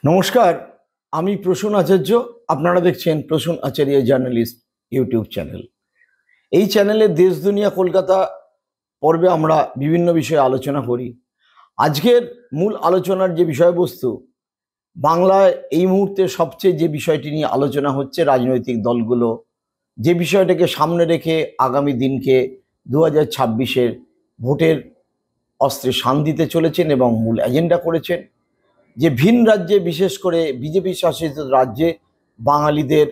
নমস্কার, আমি প্রসূন আচার্য। আপনারা দেখছেন প্রসূন আচার্য জার্নালিস্ট ইউটিউব চ্যানেল। এই চ্যানেলে দেশ দুনিয়া কলকাতা পর্বে আমরা বিভিন্ন বিষয়ে আলোচনা করি। আজকের মূল আলোচনার যে বিষয়বস্তু, বাংলায় এই মুহূর্তে সবচেয়ে যে বিষয়টি নিয়ে আলোচনা হচ্ছে, রাজনৈতিক দলগুলো যে বিষয়টাকে সামনে রেখে আগামী দিনকে 2026-এর ভোটের অস্ত্রে শান দিতে চলেছেন এবং মূল এজেন্ডা করেছেন যে ভিন রাজ্যে, বিশেষ করে বিজেপি শাসিত রাজ্যে বাঙালিদের,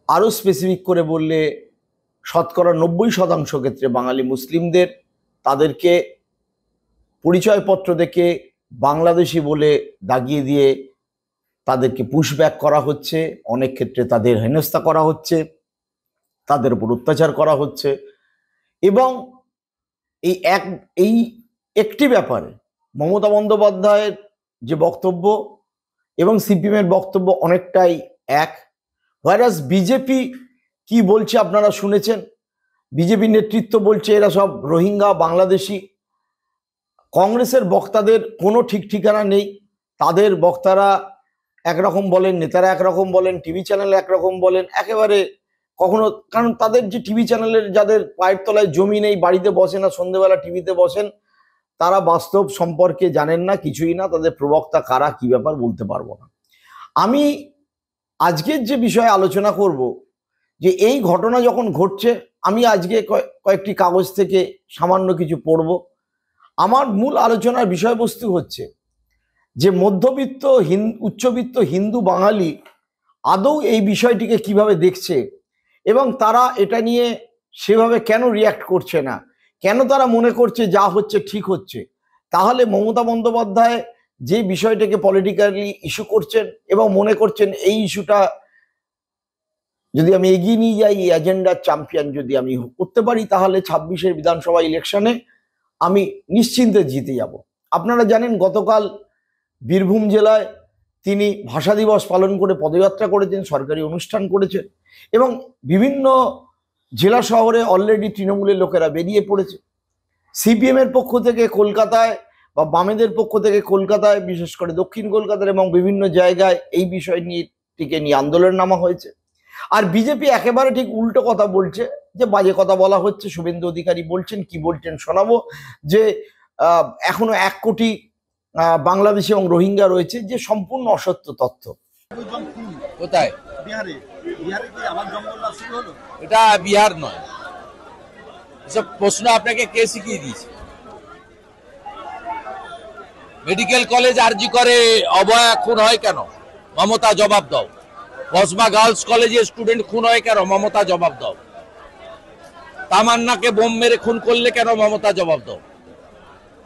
আরও স্পেসিফিক করে বললে শতকরা 90% ক্ষেত্রে বাঙালি মুসলিমদের, তাদেরকে পরিচয়পত্র দেখে বাংলাদেশি বলে দাগিয়ে দিয়ে তাদেরকে পুশব্যাক করা হচ্ছে। অনেক ক্ষেত্রে তাদের হেনস্থা করা হচ্ছে, তাদের উপর অত্যাচার করা হচ্ছে। এবং এই একটি ব্যাপারে মমতা বন্দ্যোপাধ্যায়ের যে বক্তব্য এবং সিপিএমের বক্তব্য অনেকটাই এক। হোয়ারাস বিজেপি কি বলছে আপনারা শুনেছেন। বিজেপি নেতৃত্ব বলছে এরা সব রোহিঙ্গা বাংলাদেশি। কংগ্রেসের বক্তাদের কোনো ঠিক ঠিকানা নেই। তাদের বক্তারা একরকম বলেন, নেতারা একরকম বলেন, টিভি চ্যানেলে একরকম বলেন, একেবারে কখনো, কারণ তাদের যে টিভি চ্যানেলের যাদের পায়ের তলায় জমি নেই, বাড়িতে বসে না, সন্ধ্যেবেলা টিভিতে বসেন, তারা বাস্তব সম্পর্কে জানেন না, কিছুই না। তাদের প্রবক্তা কারা, কি ব্যাপার বলতে পারবো না। আমি আজকের যে বিষয়ে আলোচনা করব, যে এই ঘটনা যখন ঘটছে, আমি আজকে কয়েকটি কাগজ থেকে সামান্য কিছু পড়ব। আমার মূল আলোচনার বিষয়বস্তু হচ্ছে যে মধ্যবিত্ত উচ্চবিত্ত হিন্দু বাঙালি আদৌ এই বিষয়টিকে কিভাবে দেখছে এবং তারা এটা নিয়ে সেভাবে কেন রিয়্যাক্ট করছে না, কেন তারা মনে করছে যা হচ্ছে ঠিক হচ্ছে। তাহলে মমতা বন্দ্যোপাধ্যায় যে বিষয়টাকে পলিটিক্যালি ইস্যু করছেন এবং মনে করছেন এই ইস্যুটা যদি আমি এগিয়ে নিয়ে যাই, এই এজেন্ডার চ্যাম্পিয়ন যদি আমি করতে পারি, তাহলে 26-এর বিধানসভা ইলেকশনে আমি নিশ্চিন্তে জিতে যাব। আপনারা জানেন গতকাল বীরভূম জেলায় তিনি ভাষা দিবস পালন করে পদযাত্রা করেছেন, সরকারি অনুষ্ঠান করেছেন এবং বিভিন্ন জেলা শহরে অলরেডি তৃণমূলের লোকেরা বেরিয়ে পড়েছে। সিপিএমের পক্ষ থেকে কলকাতায় বা বামেদের পক্ষ থেকে কলকাতায়, বিশেষ করে দক্ষিণ কলকাতার এবং বিভিন্ন জায়গায় এই বিষয় নিয়ে আন্দোলন নামা হয়েছে। আর বিজেপি একেবারে ঠিক উল্টো কথা বলছে, যে বাজে কথা বলা হচ্ছে। শুভেন্দু অধিকারী বলছেন, কি বলছেন শোনাবো, যে এখনো 1 কোটি বাংলাদেশি এবং রোহিঙ্গা রয়েছে, যে সম্পূর্ণ অসত্য তথ্য। কোথায়? বিহারে। বিহারে কি আবার জঙ্গল রাজ শুরু হলো? এটা বিহার নয়। এসব প্রশ্ন আপনাকে কে শিখিয়ে দিয়েছে? মেডিকেল কলেজ আরজি করে অভয়া খুন হয় কেন? মমতা জবাব দাও। কসমা গার্লস কলেজে স্টুডেন্ট খুন হয় কেন? মমতা জবাব দাও। তামান্নাকে বোম মেরে খুন করলে কেন? মমতা জবাব দাও।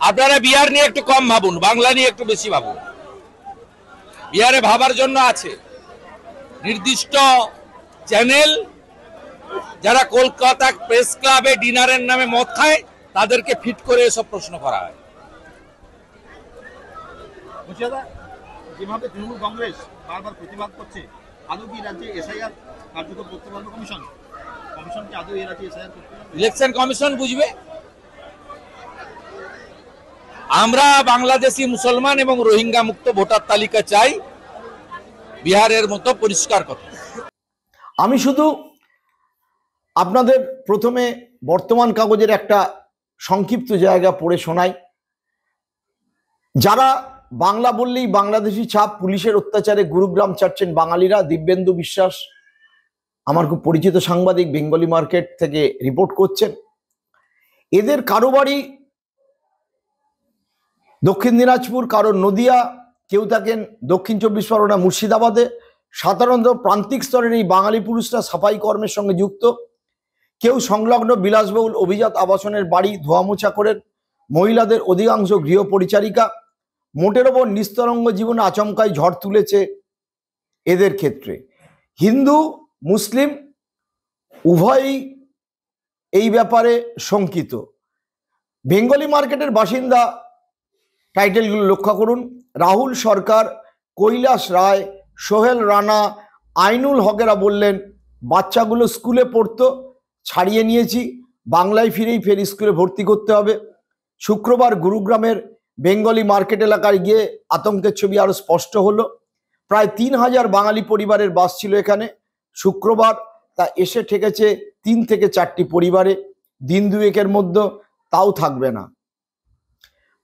আপনারা বিহার নিয়ে একটু কম ভাবুন, বাংলা নিয়ে একটু বেশি ভাবুন। বিহারে ভাবার জন্য আছে নির্দিষ্ট চ্যানেল, যারা কলকাতা প্রেস ক্লাবে ডিনারের নামে মদ খায়, তাদেরকে ফিট করে এসব প্রশ্ন করা হয়। মুর্শিদাবাদ যেভাবে তৃণমূল কংগ্রেস বারবার প্রতিবাদ করছে, আদৌ কি রাজ্যে এসআইআর কার্যকর করতে পারবে কমিশন? কমিশন কি আদৌ এ রাজ্যে এসআইআর করতে পারবে? ইলেকশন কমিশন বুঝবে। আমরা বাংলাদেশি মুসলমান এবং রোহিঙ্গা মুক্ত ভোটার তালিকা চাই, বিহারের মতো পরিষ্কার কথা। আমি শুধু আপনাদের প্রথমে বর্তমান কাগজের একটা সংক্ষিপ্ত জায়গা পড়ে শোনাই। যারা বাংলা বললেই বাংলাদেশি ছাপ, পুলিশের অত্যাচারে গুরুগ্রাম ছাড়ছেন বাঙালিরা, দিব্যেন্দু বিশ্বাস আমার খুব পরিচিত সাংবাদিক, বেঙ্গলি মার্কেট থেকে রিপোর্ট করছেন। এদের কারো বাড়ি দক্ষিণ দিনাজপুর, কারো নদিয়া, কেউ থাকেন দক্ষিণ 24 পরগনা মুর্শিদাবাদে। সাধারণত প্রান্তিক স্তরের এই বাঙালি পুরুষরা সাফাই কর্মের সঙ্গে যুক্ত। কেউ সংলগ্ন বিলাসবহুল অভিজাত আবাসনের বাড়ি ধোয়ামোছা করেন। মহিলাদের অধিকাংশ গৃহ পরিচারিকা। মোটের ওপর নিস্তরঙ্গ জীবনে আচমকাই ঝড় তুলেছে এদের ক্ষেত্রে। হিন্দু মুসলিম উভয়ই এই ব্যাপারে শঙ্কিত। বেঙ্গলি মার্কেটের বাসিন্দা টাইটেলগুলো লক্ষ্য করুন। রাহুল সরকার, কৈলাস রায়, সোহেল রানা, আইনুল হকেরা বললেন, বাচ্চাগুলো স্কুলে পড়তো, ছাড়িয়ে নিয়েছি, বাংলায় ফের স্কুলে ভর্তি করতে হবে। শুক্রবার গুরুগ্রামের বেঙ্গলি মার্কেট এলাকায় গিয়ে আতঙ্কের ছবি আরো স্পষ্ট হলো। প্রায় 3000 বাঙালি পরিবারের বাস ছিল এখানে শুক্রবার, তা এসে ঠেকেছে 3 থেকে 4টি পরিবারে। দিন দুয়েকের মধ্যে তাও থাকবে না।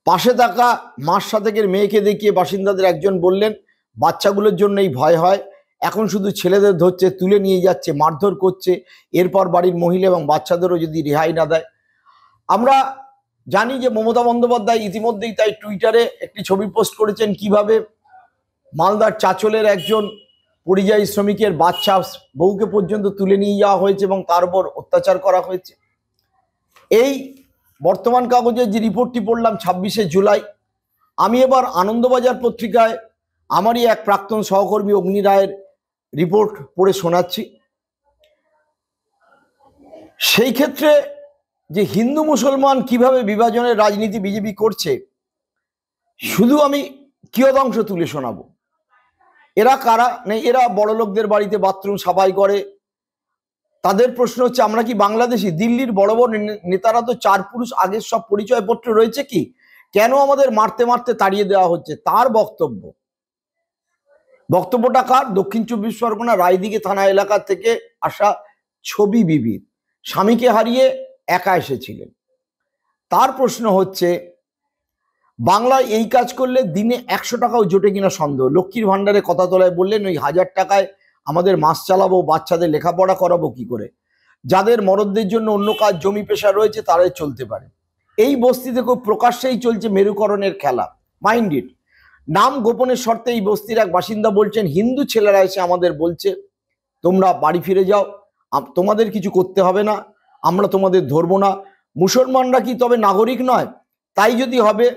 পাশে থাকা মাস সাতেকের মেয়েকে দেখিয়ে বাসিন্দাদের একজন বললেন, বাচ্চাগুলোর জন্যই ভয় হয়, এখন শুধু ছেলেদের ধরছে, তুলে নিয়ে যাচ্ছে, মারধর করছে, এরপর বাড়ির মহিলা এবং বাচ্চাদেরও যদি রেহাই না দেয়। আমরা জানি যে মমতা বন্দ্যোপাধ্যায় ইতিমধ্যেই তাই টুইটারে একটি ছবি পোস্ট করেছেন কিভাবে মালদার চাচলের একজন পরিযায়ী শ্রমিকের বাচ্চা বউকে পর্যন্ত তুলে নিয়ে যাওয়া হয়েছে এবং তার উপর অত্যাচার করা হয়েছে। এই বর্তমান কাগজের যে রিপোর্টটি পড়লাম 26শে জুলাই, আমি এবার আনন্দবাজার পত্রিকায় আমারই এক প্রাক্তন সহকর্মী অগ্নি রায়ের রিপোর্ট পড়ে শোনাচ্ছি। সেই ক্ষেত্রে যে হিন্দু মুসলমান কিভাবে বিভাজনের রাজনীতি বিজেপি করছে, শুধু আমি কিয়দাংশ তুলে শোনাবো। এরা কারা? এরা বড়লোকদের বাড়িতে বাথরুম সাফাই করে। তাদের প্রশ্ন হচ্ছে, আমরা কি বাংলাদেশি? দিল্লির বড় বড় নেতারা তো 4 পুরুষ, আগের সব পরিচয়পত্র রয়েছে কি? কেন আমাদের মারতে মারতে তাড়িয়ে দেওয়া হচ্ছে? তার বক্তব্যটা কার? দক্ষিণ 24 পরগনা রায়দিঘি থানা এলাকা থেকে আসা ছবি বিবির। স্বামীকে হারিয়ে একা এসেছিলেন। তার প্রশ্ন হচ্ছে, বাংলায় এই কাজ করলে দিনে 100 টাকাও জোটে কিনা সন্দেহ। লক্ষ্মীর ভান্ডারে কথা তোলায় বললেন, ওই 1000 টাকায় আমাদের মাস চালাবো, বাচ্চাদের লেখাপড়া করাবো কি করে? যাদের মরদদের জন্য অন্য কাজ জমি পেশা রয়েছে তারাই চলতে পারে। এই বস্তিতে খুব প্রকাশ্যেই চলছে মেরুকরণের খেলা। Mind it. নাম গোপনের শর্তে এই বস্তির এক বাসিন্দা বলছেন, হিন্দু ছেলেরা এসে আমাদের বলছে, তোমরা বাড়ি ফিরে যাও, তোমাদের কিছু করতে হবে না, আমরা তোমাদের ধরবো না। মুসলমানরা কি তবে নাগরিক নয়? তাই যদি হবে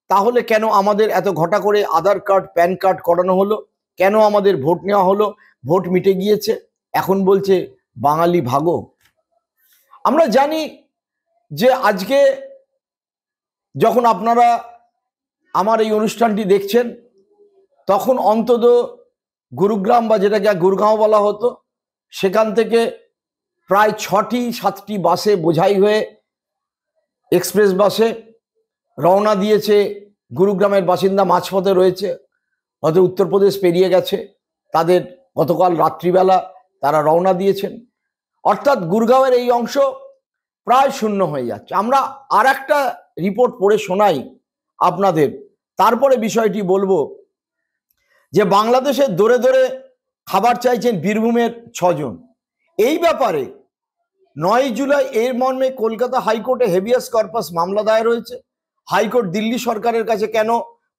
তাহলে কেন আমাদের এত ঘটা করে আধার কার্ড প্যান কার্ড করানো হলো? কেন আমাদের ভোট নেওয়া হলো? ভোট মিটে গিয়েছে, এখন বলছে বাঙালি ভাগো। আমরা জানি যে আজকে যখন আপনারা আমার এই অনুষ্ঠানটি দেখছেন, তখন অন্তত গুরুগ্রাম বা যেটাকে গুরগাঁও বলা হতো, সেখান থেকে প্রায় 6-7টি বাসে বোঝাই হয়ে এক্সপ্রেস বাসে রওনা দিয়েছে। গুরুগ্রামের বাসিন্দা মাঝপথে রয়েছে, হয়তো উত্তরপ্রদেশ পেরিয়ে গেছে। তাদের গতকাল রাত্রিবেলা তারা রওনা দিয়েছেন। অর্থাৎ গুরগাঁওয়ের এই অংশ প্রায় শূন্য হয়ে যাচ্ছে। আমরা আর একটা রিপোর্ট পড়ে শোনাই আপনাদের, তারপরে বিষয়টি বলবো। যে বাংলাদেশের দৌড়ে দৌড়ে খাবার চাইছেন বীরভূমের 6 জন। এই ব্যাপারে 9 জুলাই এর মর্মে কলকাতা হাইকোর্টে হেভিয়াস কর্পাস মামলা দায়ের হয়েছে। হাইকোর্ট দিল্লি সরকারের কাছে কেন,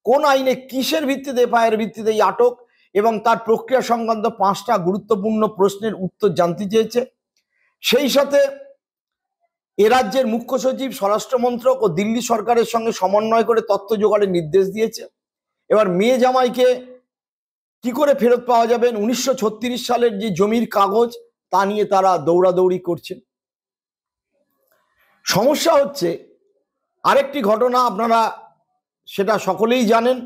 কোন আইনে, কিসের ভিত্তিতে, এফআইআর ভিত্তিতে এই আটক এবং তার প্রক্রিয়া সংক্রান্ত 5টা গুরুত্বপূর্ণ প্রশ্নের উত্তর জানতে চেয়েছে। সেই সাথে এ রাজ্যের মুখ্য সচিব, স্বরাষ্ট্রমন্ত্রক ও দিল্লি সরকারের সঙ্গে সমন্বয় করে তথ্য জোগাড়ের নির্দেশ দিয়েছে। এবার মেয়ে জামাইকে কি করে ফেরত পাওয়া যাবেন? 1936 সালের যে জমির কাগজ, তা নিয়ে তারা দৌড়াদৌড়ি করছেন। সমস্যা হচ্ছে আরেকটি ঘটনা, আপনারা সেটা সকলেই জানেন,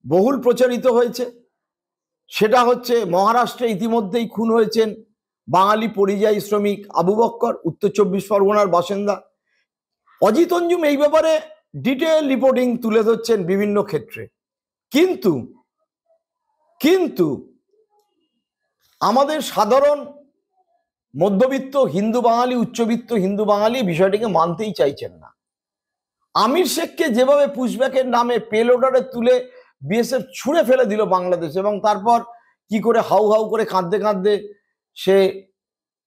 বহুল প্রচারিত হয়েছে। সেটা হচ্ছে মহারাষ্ট্রে ইতিমধ্যেই খুন হয়েছেন বাঙালি পরিযায়ী শ্রমিক আবু বক্কর, উত্তর 24 পরগনার বাসিন্দা। অজিত অঞ্জুম এই ব্যাপারে ডিটেল রিপোর্টিং তুলে ধরছেন বিভিন্ন ক্ষেত্রে। কিন্তু আমাদের সাধারণ মধ্যবিত্ত হিন্দু বাঙালি, উচ্চবিত্ত হিন্দু বাঙালি বিষয়টিকে মানতেই চাইছেন না। আমির শেখকে যেভাবে পুশব্যাকের নামে পেলোডারে তুলে বিএসএফ ছুঁড়ে ফেলে দিল বাংলাদেশ, এবং তারপর কি করে হাউ হাউ করে কাঁদতে কাঁদতে সে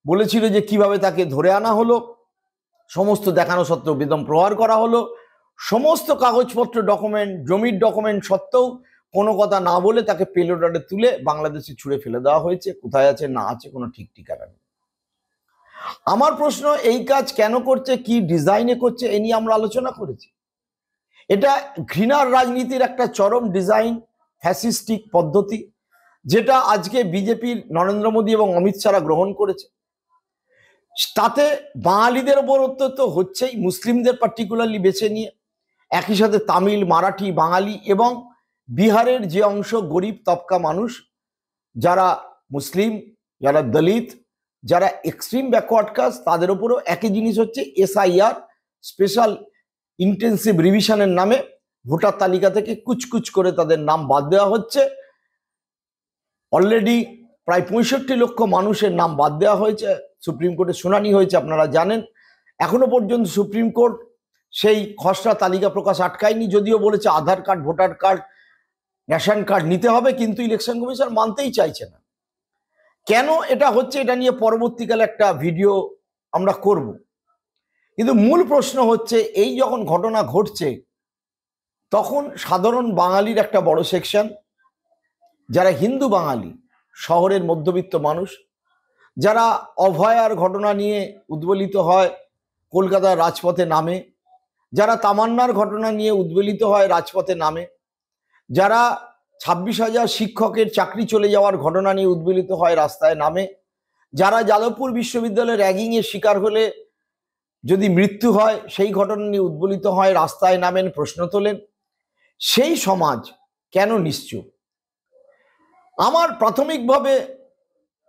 বলেছিল যে কিভাবে তাকে ধরে আনা হলো, সমস্ত দেখানো সত্ত্বেও বেদম প্রহার করা হলো, সমস্ত কাগজপত্র ডকুমেন্ট, জমির ডকুমেন্ট সত্ত্বেও কোনো কথা না বলে তাকে পেলোডারে তুলে বাংলাদেশে ছুঁড়ে ফেলে দেওয়া হয়েছে। কোথায় আছে না আছে কোনো ঠিক ঠিকানা নেই। আমার প্রশ্ন, এই কাজ কেন করছে, কি ডিজাইনে করছে, এ নিয়ে আমরা আলোচনা করেছি। এটা ঘৃণার রাজনীতির একটা চরম ডিজাইন, ফ্যাসিস্টিক পদ্ধতি, যেটা আজকে বিজেপির নরেন্দ্র মোদী এবং অমিত শাহরা গ্রহণ করেছে। তাতে বাঙালিদের ওপর অত্যন্ত হচ্ছেই, মুসলিমদের পার্টিকুলারলি বেছে নিয়ে, একই সাথে তামিল, মারাঠি, বাঙালি এবং বিহারের যে অংশ গরিব তবকা মানুষ, যারা মুসলিম, যারা দলিত, যারা এক্সট্রিম ব্যাকওয়ার্ড কাস্ট, তাদের উপরেও একই জিনিস হচ্ছে। এসআইআর, স্পেশাল ইন্টেন্সিভ রিভিশনের নামে ভোটার তালিকা থেকে কুচকুচ করে তাদের নাম বাদ দেওয়া হচ্ছে। অলরেডি প্রায় 65 লক্ষ মানুষের নাম বাদ দেওয়া হয়েছে, সুপ্রিম কোর্টে শুনানি হয়েছে, আপনারা জানেন। এখনো পর্যন্ত সুপ্রিম কোর্ট সেই খসড়া তালিকা প্রকাশ আটকায়নি, যদিও বলেছে Aadhaar card, voter card, ration card নিতে হবে, কিন্তু ইলেকশন কমিশন মানতেই চাইছে না। কেন এটা হচ্ছে, এটা নিয়ে পরবর্তীকালে একটা ভিডিও আমরা করব। কিন্তু মূল প্রশ্ন হচ্ছে, এই যখন ঘটনা ঘটছে তখন সাধারণ বাঙালির একটা বড় সেকশন, যারা হিন্দু বাঙালি, শহরের মধ্যবিত্ত মানুষ, যারা অভয়ার ঘটনা নিয়ে উদ্বেলিত হয়, কলকাতার রাজপথে নামে, যারা তামান্নার ঘটনা নিয়ে উদ্বেলিত হয়, রাজপথে নামে, যারা 26,000 শিক্ষকের চাকরি চলে যাওয়ার ঘটনা নিয়ে উদ্বেলিত হয়, রাস্তায় নামে, যারা যাদবপুর বিশ্ববিদ্যালয়ের র্যাগিংয়ের শিকার হলে যদি মৃত্যু হয় সেই ঘটনা নিয়ে উদ্বেলিত হয়, রাস্তায় নামেন, প্রশ্ন তোলেন, সেই সমাজ কেন নিশ্চুপ? আমার প্রাথমিকভাবে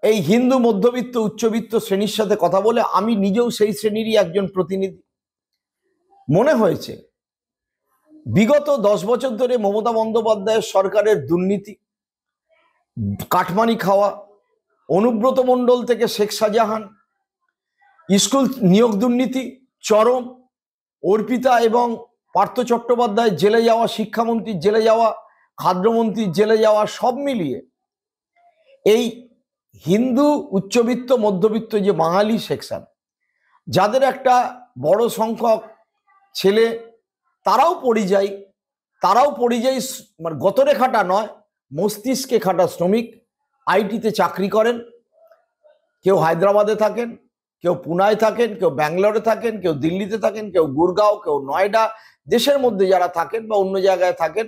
এই হিন্দু মধ্যবিত্ত উচ্চবিত্ত শ্রেণীর সাথে কথা বলে, আমি নিজেও সেই শ্রেণীরই একজন প্রতিনিধি, মনে হয়েছে বিগত 10 বছর ধরে মমতা বন্দ্যোপাধ্যায়ের সরকারের দুর্নীতি, কাটমানি খাওয়া, অনুব্রত মণ্ডল থেকে শেখ শাহজাহান, স্কুল নিয়োগ দুর্নীতি চরম, অর্পিতা এবং পার্থ চট্টোপাধ্যায় জেলে যাওয়া, শিক্ষামন্ত্রীর জেলে যাওয়া, খাদ্যমন্ত্রীর জেলে যাওয়া, সব মিলিয়ে এই হিন্দু উচ্চবিত্ত মধ্যবিত্ত যে বাঙালি সেকশন, যাদের একটা বড় সংখ্যক ছেলে, তারাও পরিযায়ী, মানে গতরে খাটা নয়, মস্তিষ্কে খাটা শ্রমিক, আইটিতে চাকরি করেন, কেউ হায়দ্রাবাদে থাকেন, কেউ পুনায় থাকেন, কেউ ব্যাঙ্গালোরে থাকেন, কেউ দিল্লিতে থাকেন, কেউ গুরগাঁও, কেউ নয়ডা, দেশের মধ্যে যারা থাকেন বা অন্য জায়গায় থাকেন,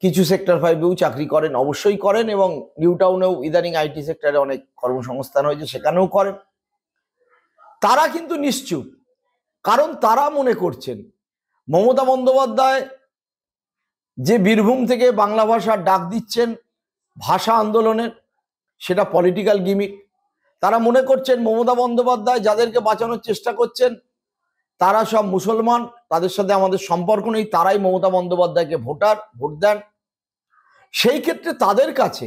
কিছু সেক্টর 5-এও চাকরি করেন, অবশ্যই করেন, এবং নিউ টাউনেও ইদানিং আইটি সেক্টরে অনেক কর্মসংস্থান হয়েছে, সেখানেও করেন। তারা কিন্তু নিশ্চুপ, কারণ তারা মনে করছেন মমতা বন্দ্যোপাধ্যায় যে বীরভূম থেকে বাংলা ভাষার ডাক দিচ্ছেন ভাষা আন্দোলনের, সেটা পলিটিক্যাল গিমিক। তারা মনে করছেন মমতা বন্দ্যোপাধ্যায় যাদেরকে বাঁচানোর চেষ্টা করছেন তারা সব মুসলমান, তাদের সাথে আমাদের সম্পর্ক নেই, তারাই মমতা বন্দ্যোপাধ্যায়কে ভোট দেন। সেই ক্ষেত্রে তাদের কাছে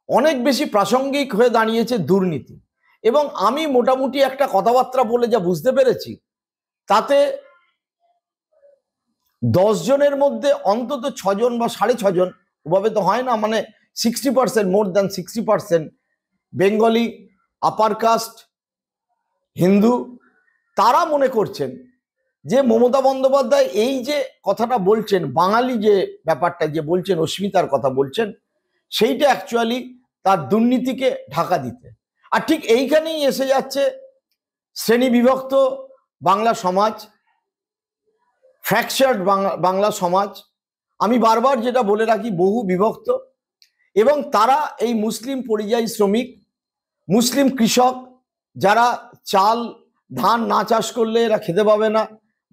অনেক বেশি প্রাসঙ্গিক হয়ে দাঁড়িয়েছে দুর্নীতি। এবং আমি মোটামুটি একটা কথাবার্তা বলে যা বুঝতে পেরেছি, তাতে 10 জনের মধ্যে অন্তত 6 জন বা 6.5 জন, ওভাবে তো হয় না, মানে 60%, more than 60% Bengali, upper caste, Hindu, তারা মনে করছেন যে মমতা বন্দ্যোপাধ্যায় এই যে কথাটা বলছেন, বাঙালি যে ব্যাপারটা যে বলছেন, অস্মিতার কথা বলছেন, সেইটা অ্যাকচুয়ালি তার দুর্নীতিকে ঢাকা দিতে। আর ঠিক এইখানেই এসে যাচ্ছে শ্রেণী বিভক্ত বাংলা সমাজ, ফ্র্যাকচার্ড বাংলা সমাজ। আমি বারবার যেটা বলে রাখি, বহু বিভক্ত, এবং তারা এই মুসলিম পরিযায়ী শ্রমিক, মুসলিম কৃষক, যারা চাল ধান না চাষ করলে এরা খেতে পাবে না,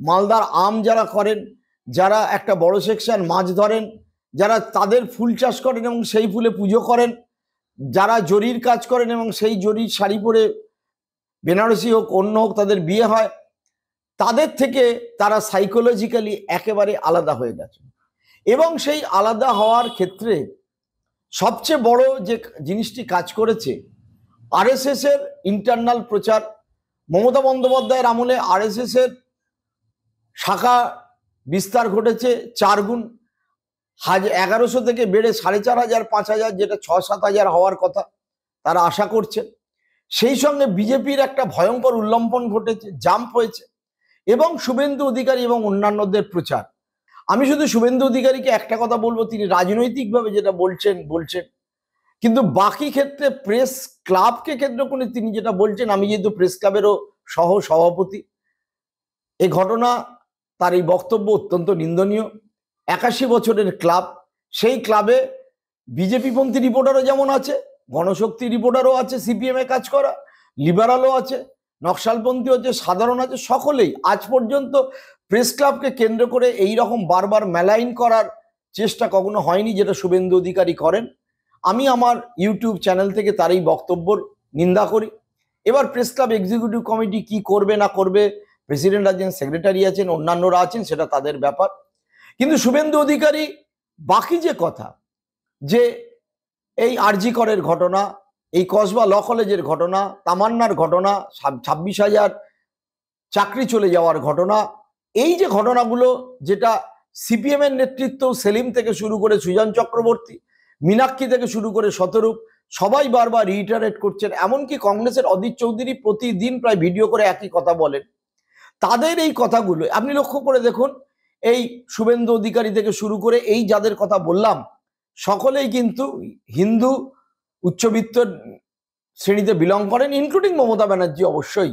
মালদার আম যারা করেন, যারা একটা বড় সেকশন মাছ ধরেন, যারা তাদের ফুল চাষ করেন এবং সেই ফুলে পুজো করেন, যারা জরির কাজ করেন এবং সেই জরির শাড়ি পরে বেনারসি হোক অন্য হোক তাদের বিয়ে হয়, তাদের থেকে তারা সাইকোলজিক্যালি একেবারে আলাদা হয়ে গেছে। এবং সেই আলাদা হওয়ার ক্ষেত্রে সবচেয়ে বড় যে জিনিসটি কাজ করেছে আরএসএস এর ইন্টারনাল প্রচার। মমতা বন্দ্যোপাধ্যায়ের আমলে আরএসএস এর শাখা বিস্তার ঘটেছে 4 গুণ, 1100 থেকে বেড়ে 4500, 5000, যেটা 6-7 হাজার হওয়ার কথা তারা আশা করছেন। সেই সঙ্গে বিজেপির একটা ভয়ঙ্কর উল্লম্ফন ঘটেছে, জাম্প হয়েছে, এবং শুভেন্দু অধিকারী এবং অন্যান্যদের প্রচার। আমি শুধু শুভেন্দু অধিকারীকে একটা কথা বলবো, তিনি রাজনৈতিকভাবে যেটা বলছেন, কিন্তু বাকি ক্ষেত্রে প্রেস ক্লাবকে কেন্দ্র করে তিনি যেটা বলছেন, আমি যেহেতু প্রেস ক্লাবেরও সহ সভাপতি, এই ঘটনা, তার এই বক্তব্য অত্যন্ত নিন্দনীয়। 81 বছরের ক্লাব, সেই ক্লাবে বিজেপি পন্থী রিপোর্টারও যেমন আছে, গণশক্তি রিপোর্টারও আছে, সিপিএম এ কাজ করা, লিবারালও আছে, নকশালপন্থী আছে, সাধারণ আছে, সকলেই। আজ পর্যন্ত প্রেস ক্লাবকে কেন্দ্র করে এই রকম বারবার মেলাইন করার চেষ্টা কখনো হয়নি, যেটা শুভেন্দু অধিকারী করেন। আমি আমার ইউটিউব চ্যানেল থেকে তার এই বক্তব্যর নিন্দা করি। এবার প্রেস ক্লাব এক্সিকিউটিভ কমিটি কি করবে না করবে, প্রেসিডেন্ট আছেন, সেক্রেটারি আছেন, অন্যান্যরা আছেন, সেটা তাদের ব্যাপার। কিন্তু শুভেন্দু অধিকারী বাকি যে কথা, যে এই আরজি করের ঘটনা, এই কসবা ল কলেজের ঘটনা, তামান্নার ঘটনা, 26,000 চাকরি চলে যাওয়ার ঘটনা, এই যে ঘটনাগুলো, যেটা সিপিএম এর নেতৃত্ব সেলিম থেকে শুরু করে সুজন চক্রবর্তী, মীনাক্ষী থেকে শুরু করে শতরূপ, সবাই বারবার রিইটারেট করছেন। এমনকি কংগ্রেসের অধীর চৌধুরী প্রতিদিন প্রায় ভিডিও করে একই কথা বলেন। তাদের এই কথাগুলো আপনি লক্ষ্য করে দেখুন, এই শুভেন্দু অধিকারী থেকে শুরু করে এই যাদের কথা বললাম, সকলেই কিন্তু হিন্দু উচ্চবিত্ত শ্রেণীতে বিলং করেন, ইনক্লুডিং মমতা ব্যানার্জি অবশ্যই।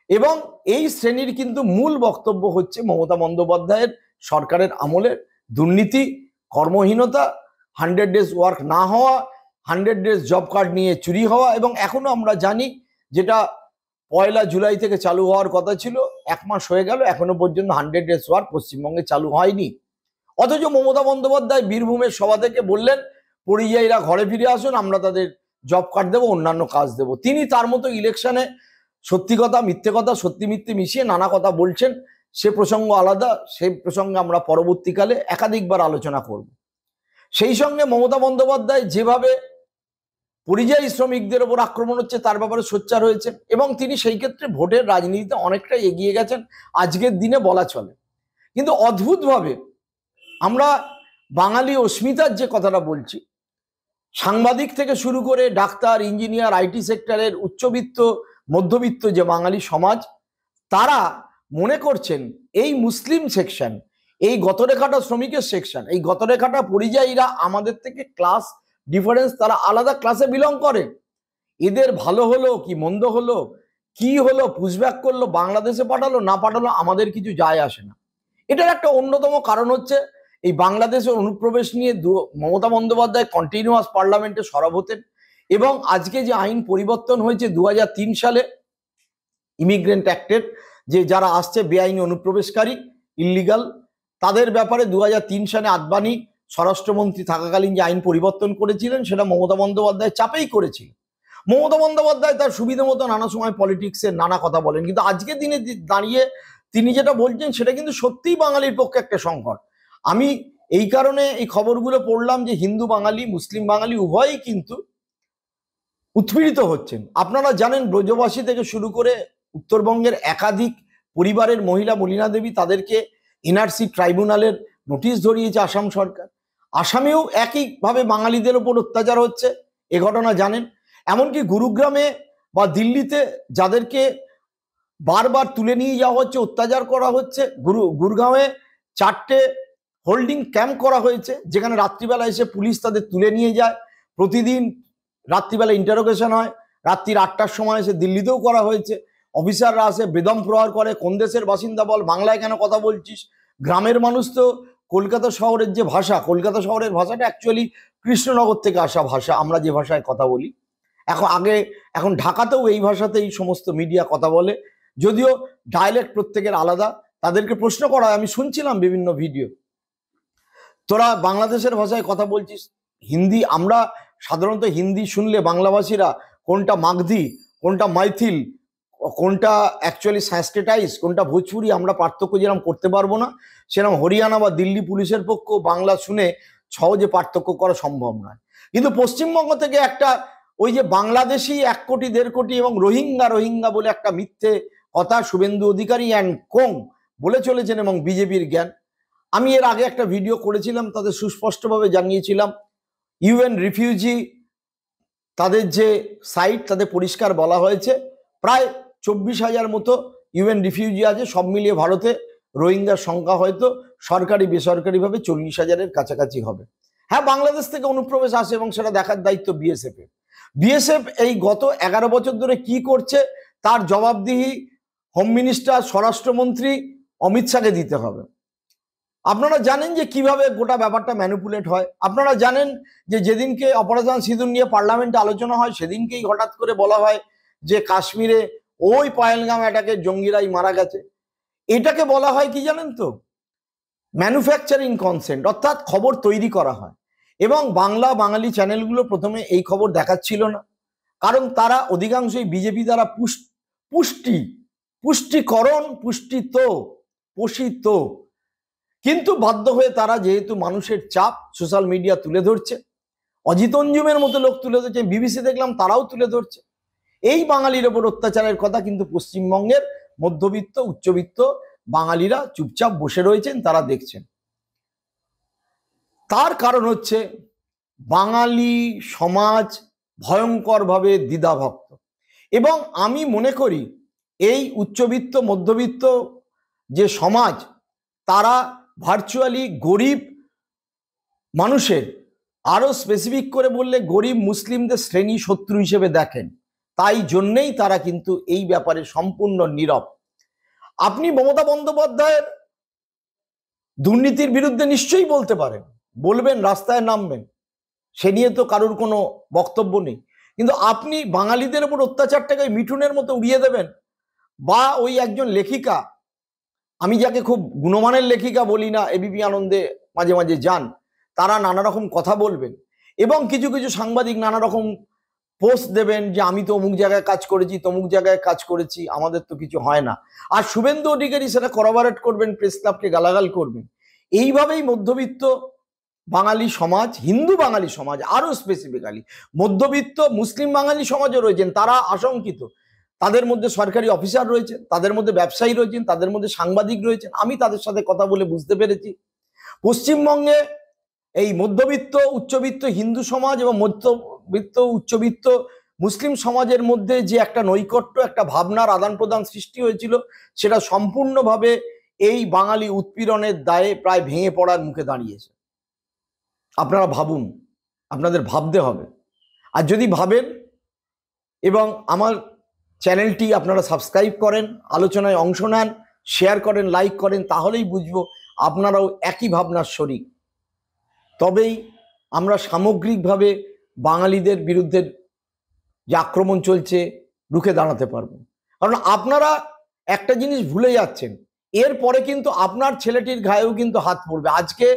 এবং এই শ্রেণীর কিন্তু মূল বক্তব্য হচ্ছে মমতা বন্দ্যোপাধ্যায়ের সরকারের আমলের দুর্নীতি, কর্মহীনতা, 100 ডেজ ওয়ার্ক না হওয়া, 100 ডেজ জব কার্ড নিয়ে চুরি হওয়া, এবং এখনো আমরা জানি যেটা 1 জুলাই থেকে চালু হওয়ার কথা ছিল, 1 মাস হয়ে গেল, এখনো পর্যন্ত 100 ডেজ ওয়ার্ক পশ্চিমবঙ্গে চালু হয়নি। অথচ মমতা বন্দ্যোপাধ্যায় বীরভূমের সভা থেকে বললেন পরিযায়ীরা ঘরে ফিরে আসুন, আমরা তাদের জব কার্ড দেবো, অন্যান্য কাজ দেবো। তিনি তার মতো ইলেকশনে সত্যি কথা মিথ্যে কথা, সত্যি মিথ্যে মিশিয়ে নানা কথা বলছেন, সে প্রসঙ্গ আলাদা, সেই প্রসঙ্গে আমরা পরবর্তীকালে একাধিকবার আলোচনা করব। সেই সঙ্গে মমতা বন্দ্যোপাধ্যায় যেভাবে পরিযায়ী শ্রমিকদের ওপর আক্রমণ হচ্ছে তার ব্যাপারে সোচ্চার হয়েছেন, এবং তিনি সেই ক্ষেত্রে ভোটের রাজনীতিতে অনেকটা এগিয়ে গেছেন আজকের দিনে বলা চলে। কিন্তু অদ্ভুতভাবে আমরা বাঙালি অস্মিতার যে কথাটা বলছি, সাংবাদিক থেকে শুরু করে ডাক্তার, ইঞ্জিনিয়ার, আইটি সেক্টরের উচ্চবিত্ত মধ্যবিত্ত যে বাঙালি সমাজ, তারা মনে করছেন এই মুসলিম সেকশন, এই গতরেখাটা শ্রমিকের সেকশন, এই গতরেখাটা পরিযায়ীরা আমাদের থেকে ক্লাস ডিফারেন্স, তারা আলাদা ক্লাসে বিলং করে। এদের ভালো হলো কি মন্দ হলো, কি হলো, পুশব্যাক করলো, বাংলাদেশে পাঠালো না পাঠালো, আমাদের কিছু যায় আসে না। এটার একটা অন্যতম কারণ হচ্ছে এই বাংলাদেশের অনুপ্রবেশ নিয়ে মমতা বন্দ্যোপাধ্যায় কন্টিনিউয়াস পার্লামেন্টে সরব হতেন, এবং আজকে যে আইন পরিবর্তন হয়েছে 2003 সালে ইমিগ্রেন্ট অ্যাক্টের, যে যারা আসছে বেআইনি অনুপ্রবেশকারী, ইল্লিগাল, তাদের ব্যাপারে 2003 সালে আদবানি স্বরাষ্ট্রমন্ত্রী থাকাকালীন যে আইন পরিবর্তন করেছিলেন, সেটা মমতা বন্দ্যোপাধ্যায় চাপেই করেছিলেন। মমতা বন্দ্যোপাধ্যায় তার সুবিধা মতো নানা সময় পলিটিক্সের নানা কথা বলেন, কিন্তু আজকের দিনে দাঁড়িয়ে তিনি যেটা বলছেন সেটা কিন্তু সত্যিই বাঙালির পক্ষে একটা সংকট। আমি এই কারণে এই খবরগুলো পড়লাম যে হিন্দু বাঙালি, মুসলিম বাঙালি উভয়ই কিন্তু উৎপীড়িত হচ্ছেন। আপনারা জানেন ব্রজবাসী থেকে শুরু করে উত্তরবঙ্গের একাধিক পরিবারের মহিলা মলিনা দেবী, তাদেরকে এনআরসি ট্রাইব্যুনালের নোটিশ ধরিয়েছে আসাম সরকার। আসামেও একইভাবে বাঙালিদের ওপর অত্যাচার হচ্ছে, এ ঘটনা জানেন। এমনকি গুরুগ্রামে বা দিল্লিতে যাদেরকে বারবার তুলে নিয়ে যাওয়া হচ্ছে, অত্যাচার করা হচ্ছে, গুরগাঁওয়ে 4টে হোল্ডিং ক্যাম্প করা হয়েছে, যেখানে রাত্রিবেলা এসে পুলিশ তাদের তুলে নিয়ে যায়, প্রতিদিন রাত্রিবেলা ইন্টারোগেশন হয়, রাত্রির 8টার সময় এসে দিল্লিতেও করা হয়েছে। অফিসাররা আসে, বেদম প্রহার করে, কোন দেশের বাসিন্দা বল, বাংলায় কেন কথা বলছিস। গ্রামের মানুষ তো কলকাতা শহরের যে ভাষা, কলকাতা শহরের ভাষাটা অ্যাকচুয়ালি কৃষ্ণনগর থেকে আসা ভাষা, আমরা যে ভাষায় কথা বলি। এখন ঢাকাতেও এই ভাষাতেই সমস্ত মিডিয়া কথা বলে, যদিও ডায়ালেক্ট প্রত্যেকের আলাদা। তাদেরকে প্রশ্ন করা হয়, আমি শুনছিলাম বিভিন্ন ভিডিও, তোরা বাংলাদেশের ভাষায় কথা বলছিস, হিন্দি, আমরা সাধারণত হিন্দি শুনলে বাংলাভাষীরা কোনটা মাগধি, কোনটা মাইথিল, কোনটা অ্যাকচুয়ালি সংস্কৃতাইজ, কোনটা ভোজপুরি, আমরা পার্থক্য যেরকম করতে পারবো না, সেরকম হরিয়ানা বা দিল্লি পুলিশের পক্ষেও বাংলা শুনে সহজে পার্থক্য করা সম্ভব নয়। কিন্তু পশ্চিমবঙ্গ থেকে একটা ওই যে বাংলাদেশি 1 কোটি 1.5 কোটি এবং রোহিঙ্গা বলে একটা মিথ্যে কথা শুভেন্দু অধিকারী অ্যান্ড কোং বলে চলেছেন, এবং বিজেপির জ্ঞান। আমি এর আগে একটা ভিডিও করেছিলাম, তাদের সুস্পষ্টভাবে জানিয়েছিলাম ইউএন রিফিউজি, তাদের যে সাইট, তাদের পরিষ্কার বলা হয়েছে প্রায় 24,000 মতো ইউএন রিফিউজি আছে। সব মিলিয়ে ভারতে রোহিঙ্গার সংখ্যা হয়তো সরকারি বেসরকারিভাবে 40,000-এর কাছাকাছি হবে। হ্যাঁ, বাংলাদেশ থেকে অনুপ্রবেশ আসে এবং সেটা দেখার দায়িত্ব বিএসএফ এর। বিএসএফ এই গত 11 বছর ধরে কি করছে তার জবাবদিহি হোম মিনিস্টার, স্বরাষ্ট্রমন্ত্রী অমিত শাহকে দিতে হবে। আপনারা জানেন যে কিভাবে গোটা ব্যাপারটা ম্যানিপুলেট হয়। আপনারা জানেন যে যেদিনকে অপারেশন সিঁদুর নিয়ে পার্লামেন্টে আলোচনা হয়, সেদিনকেই হঠাৎ করে বলা হয় যে কাশ্মীরে ওই পহেলগাম অ্যাটাকে জঙ্গিরাই মারা গেছে। এটাকে বলা হয় কি জানেন তো, ম্যানুফ্যাকচারিং কনসেন্ট, অর্থাৎ খবর তৈরি করা হয়। এবং বাঙালি চ্যানেলগুলো প্রথমে এই খবর দেখাচ্ছিল না, কারণ তারা অধিকাংশই বিজেপি দ্বারা পুষ্টিকরণ, পোষিত। কিন্তু বাধ্য হয়ে তারা যেহেতু মানুষের চাপ সোশ্যাল মিডিয়া তুলে ধরছে, অজিত অঞ্জুমের মতো লোক তুলে ধরছে, বিবিসি দেখলাম তারাও তুলে ধরছে এই বাঙালির ওপর অত্যাচারের কথা, কিন্তু পশ্চিমবঙ্গের মধ্যবিত্ত উচ্চবিত্ত বাঙালিরা চুপচাপ বসে রয়েছেন, তারা দেখছেন। তার কারণ হচ্ছে বাঙালি সমাজ ভয়ঙ্করভাবে দ্বিধাভক্ত, এবং আমি মনে করি এই উচ্চবিত্ত মধ্যবিত্ত যে সমাজ, তারা ভার্চুয়ালি গরিব মানুষের, আরো স্পেসিফিক করে বললে গরিব মুসলিমদের শ্রেণী শত্রু হিসেবে দেখেন। তাই জন্যেই তারা কিন্তু এই ব্যাপারে সম্পূর্ণ নীরব। আপনি মমতা বন্দ্যোপাধ্যায়ের দুর্নীতির বিরুদ্ধে নিশ্চয়ই বলতে পারেন, বলবেন, রাস্তায় নামবেন, সে নিয়ে তো কারোর কোনো বক্তব্য নেই। কিন্তু আপনি বাঙালিদের উপর অত্যাচারটাকে মিঠুনের মতো উড়িয়ে দেবেন, বা ওই একজন লেখিকা, আমি যাকে খুব গুণমানের লেখিকা বলি না, এবিপি আনন্দে মাঝে মাঝে যান, তারা নানা রকম কথা বলবেন, এবং কিছু কিছু সাংবাদিক নানা রকম পোস্ট দেবেন যে আমি তো অমুক জায়গায় কাজ করেছি, তমুক জায়গায় কাজ করেছি, আমাদের তো কিছু হয় না। আর শুভেন্দু অধিকারী সেটা করবারেট করবেন, প্রেস ক্লাবকে গালাগাল করবেন। এইভাবেই মধ্যবিত্ত বাঙালি সমাজ, হিন্দু বাঙালি সমাজ, আরো স্পেসিফিক্যালি মধ্যবিত্ত মুসলিম বাঙালি সমাজও রয়েছেন, তারা আশঙ্কিত। তাদের মধ্যে সরকারি অফিসার রয়েছেন, তাদের মধ্যে ব্যবসায়ী রয়েছেন, তাদের মধ্যে সাংবাদিক রয়েছেন। আমি তাদের সাথে কথা বলে বুঝতে পেরেছি পশ্চিমবঙ্গে এই মধ্যবিত্ত উচ্চবিত্ত হিন্দু সমাজ এবং মধ্যবিত্ত উচ্চবিত্ত মুসলিম সমাজের মধ্যে যে একটা নৈকট্য, একটা ভাবনার আদান প্রদান সৃষ্টি হয়েছিল, সেটা সম্পূর্ণভাবে এই বাঙালি উৎপীড়নের দায়ে প্রায় ভেঙে পড়ার মুখে দাঁড়িয়েছে। আপনারা ভাবুন, আপনাদের ভাবতে হবে। আর যদি ভাবেন এবং আমার চ্যানেলটি আপনারা সাবস্ক্রাইব করেন, আলোচনায় অংশ নেন, শেয়ার করেন, লাইক করেন, তাহলেই বুঝবো আপনারাও একই ভাবনার শরিক। তবেই আমরা সামগ্রিকভাবে বাঙালিদের বিরুদ্ধে যে আক্রমণ চলছে রুখে দাঁড়াতে পারবো। কারণ আপনারা একটা জিনিস ভুলে যাচ্ছেন, এরপরে কিন্তু আপনার ছেলেটির গায়েও কিন্তু হাত পড়বে। আজকে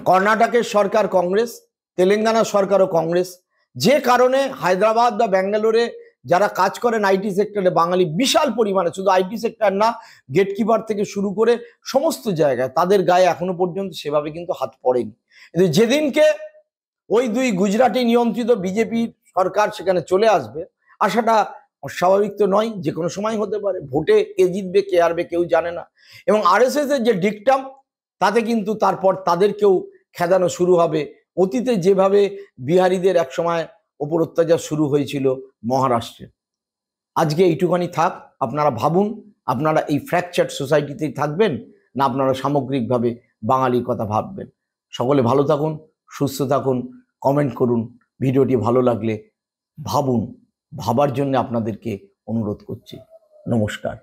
কর্ণাটকের সরকার কংগ্রেস, তেলেঙ্গানা সরকারও কংগ্রেস, যে কারণে হায়দ্রাবাদ বা ব্যাঙ্গালোরে যারা কাজ করেন আইটি সেক্টরে বাঙালি বিশাল পরিমাণে, শুধু আইটি সেক্টর না, গেটকিপার থেকে শুরু করে সমস্ত জায়গায় তাদের গায়ে এখনো পর্যন্ত সেভাবে কিন্তু হাত পড়েনি। কিন্তু যেদিনকে ওই দুই গুজরাটি নিয়ন্ত্রিত বিজেপি সরকার সেখানে চলে আসবে, আশাটা অস্বাভাবিক তো নয়, যে কোনো সময় হতে পারে। ভোটে কে জিতবে কে হারবে কেউ জানে না। এবং আরএসএস এর যে ডিকটাম, তাতে কিন্তু তারপর তাদেরকেও খেদানো শুরু হবে। অতীতে যেভাবে বিহারিদের এক সময় ওপর অত্যাচার শুরু হয়েছিল মহারাষ্ট্রে। আজকে এইটুখানি থাক। আপনারা ভাবুন, আপনারা এই ফ্র্যাকচার্ড সোসাইটিতেই থাকবেন, না আপনারা সামগ্রিকভাবে বাঙালির কথা ভাববেন। সকলে ভালো থাকুন, সুস্থ থাকুন, কমেন্ট করুন। ভিডিওটি ভালো লাগলে ভাবুন, ভাবার জন্য আপনাদেরকে অনুরোধ করছি। নমস্কার।